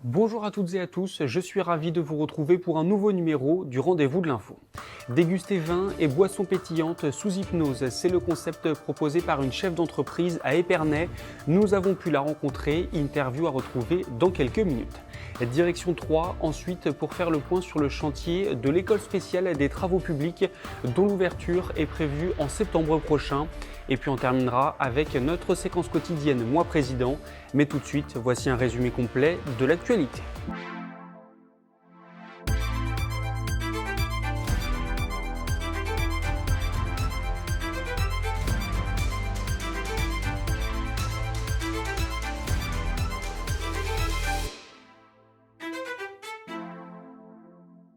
Bonjour à toutes et à tous, je suis ravi de vous retrouver pour un nouveau numéro du Rendez-vous de l'info. Déguster vin et boissons pétillantes sous hypnose, c'est le concept proposé par une chef d'entreprise à Épernay. Nous avons pu la rencontrer, interview à retrouver dans quelques minutes. Direction 3, ensuite pour faire le point sur le chantier de l'école spéciale des travaux publics dont l'ouverture est prévue en septembre prochain. Et puis on terminera avec notre séquence quotidienne Moi Président. Mais tout de suite, voici un résumé complet de l'actualité.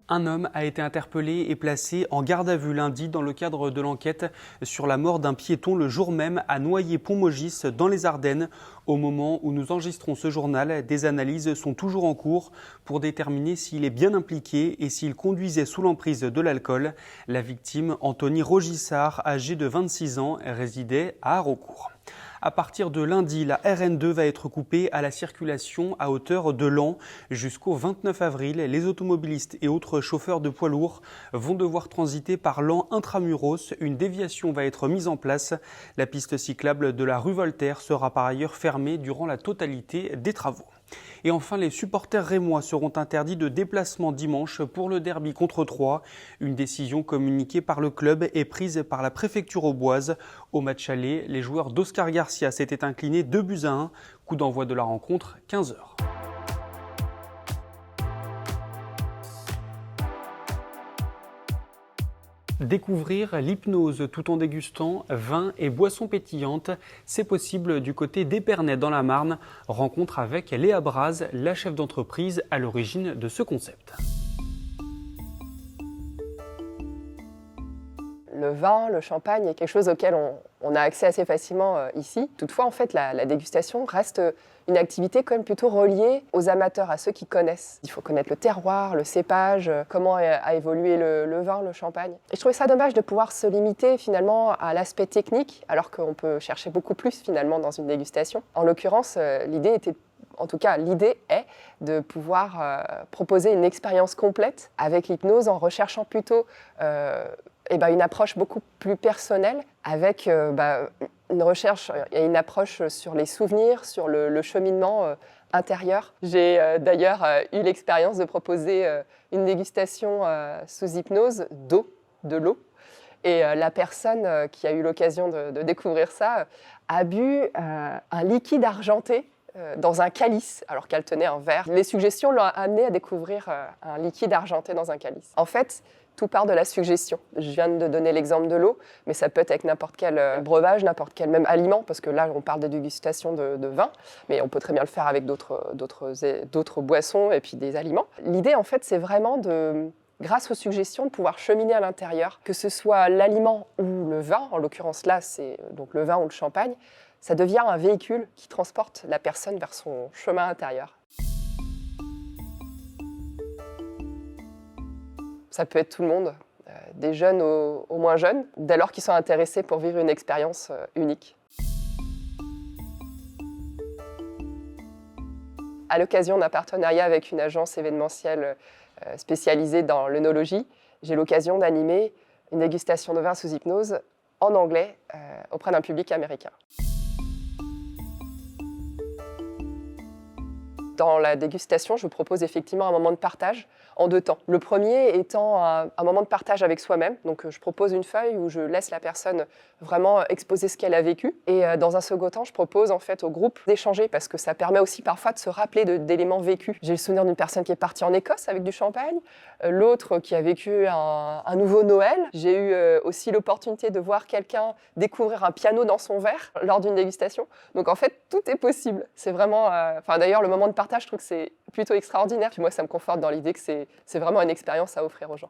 Un homme a été interpellé et placé en garde à vue lundi dans le cadre de l'enquête sur la mort d'un piéton le jour même à Noyer-Pont-Maugis dans les Ardennes. Au moment où nous enregistrons ce journal, des analyses sont toujours en cours pour déterminer s'il est bien impliqué et s'il conduisait sous l'emprise de l'alcool. La victime, Anthony Rogissard, âgé de 26 ans, résidait à Haraucourt. À partir de lundi, la RN2 va être coupée à la circulation à hauteur de Laon. Jusqu'au 29 avril, les automobilistes et autres chauffeurs de poids lourds vont devoir transiter par Laon intramuros. Une déviation va être mise en place. La piste cyclable de la rue Voltaire sera par ailleurs fermée durant la totalité des travaux. Et enfin, les supporters rémois seront interdits de déplacement dimanche pour le derby contre Troyes. Une décision communiquée par le club et prise par la préfecture auboise. Au match aller, les joueurs d'Oscar Garcia s'étaient inclinés 2-1. Coup d'envoi de la rencontre, 15h. Découvrir l'hypnose tout en dégustant vin et boissons pétillantes, c'est possible du côté d'Épernay dans la Marne. Rencontre avec Léa Braz, la chef d'entreprise à l'origine de ce concept. Le vin, le champagne est quelque chose auquel on a accès assez facilement ici. Toutefois, en fait, la dégustation reste une activité quand même plutôt reliée aux amateurs, à ceux qui connaissent. Il faut connaître le terroir, le cépage, comment a évolué le vin, le champagne. Et je trouvais ça dommage de pouvoir se limiter finalement à l'aspect technique, alors qu'on peut chercher beaucoup plus finalement dans une dégustation. En l'occurrence, l'idée est de pouvoir proposer une expérience complète avec l'hypnose en recherchant plutôt une approche beaucoup plus personnelle avec une recherche et une approche sur les souvenirs, sur le cheminement intérieur. J'ai d'ailleurs eu l'expérience de proposer une dégustation sous hypnose de l'eau. Et la personne qui a eu l'occasion de découvrir ça a bu un liquide argenté dans un calice, alors qu'elle tenait un verre. Les suggestions l'ont amenée à découvrir un liquide argenté dans un calice. En fait, tout part de la suggestion. Je viens de donner l'exemple de l'eau, mais ça peut être avec n'importe quel breuvage, n'importe quel même aliment, parce que là, on parle de dégustation de vin, mais on peut très bien le faire avec d'autres boissons et puis des aliments. L'idée, en fait, c'est vraiment grâce aux suggestions, de pouvoir cheminer à l'intérieur, que ce soit l'aliment ou le vin, en l'occurrence là, c'est donc le vin ou le champagne, ça devient un véhicule qui transporte la personne vers son chemin intérieur. Ça peut être tout le monde, des jeunes aux moins jeunes, dès lors qu'ils sont intéressés pour vivre une expérience unique. À l'occasion d'un partenariat avec une agence événementielle spécialisée dans l'œnologie, j'ai l'occasion d'animer une dégustation de vin sous hypnose en anglais auprès d'un public américain. Dans la dégustation, je vous propose effectivement un moment de partage en 2 temps. Le premier étant un moment de partage avec soi-même. Donc je propose une feuille où je laisse la personne vraiment exposer ce qu'elle a vécu. Et dans un second temps, je propose en fait au groupe d'échanger parce que ça permet aussi parfois de se rappeler d'éléments vécus. J'ai le souvenir d'une personne qui est partie en Écosse avec du champagne, l'autre qui a vécu un nouveau Noël. J'ai eu aussi l'opportunité de voir quelqu'un découvrir un piano dans son verre lors d'une dégustation. Donc en fait, tout est possible. C'est vraiment... d'ailleurs, le moment de partage, je trouve que c'est plutôt extraordinaire. Puis moi, ça me conforte dans l'idée que c'est vraiment une expérience à offrir aux gens.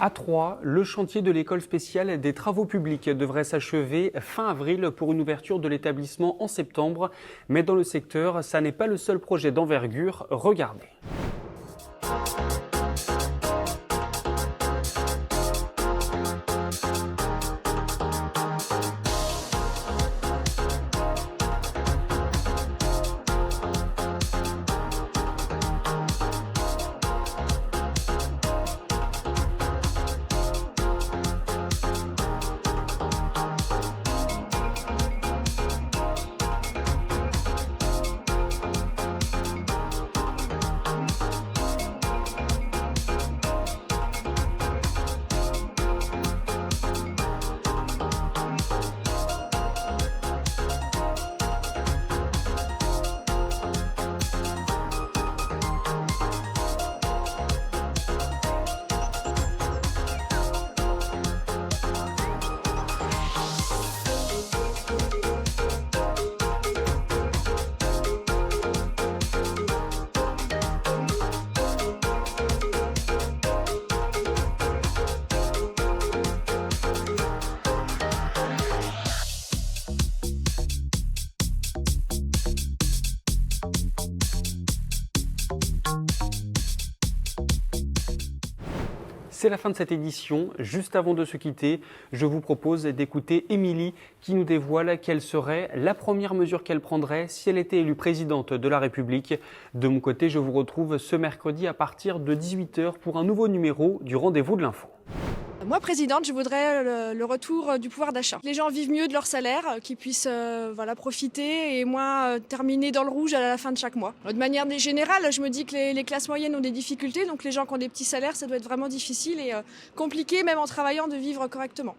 À Troyes, le chantier de l'école spéciale des travaux publics devrait s'achever fin avril pour une ouverture de l'établissement en septembre. Mais dans le secteur, ça n'est pas le seul projet d'envergure. Regardez. C'est la fin de cette édition. Juste avant de se quitter, je vous propose d'écouter Émilie qui nous dévoile quelle serait la première mesure qu'elle prendrait si elle était élue présidente de la République. De mon côté, je vous retrouve ce mercredi à partir de 18h pour un nouveau numéro du Rendez-vous de l'Info. Moi, présidente, je voudrais le retour du pouvoir d'achat. Les gens vivent mieux de leur salaire, qu'ils puissent profiter et moins terminer dans le rouge à la fin de chaque mois. De manière générale, je me dis que les classes moyennes ont des difficultés, donc les gens qui ont des petits salaires, ça doit être vraiment difficile et compliqué, même en travaillant, de vivre correctement.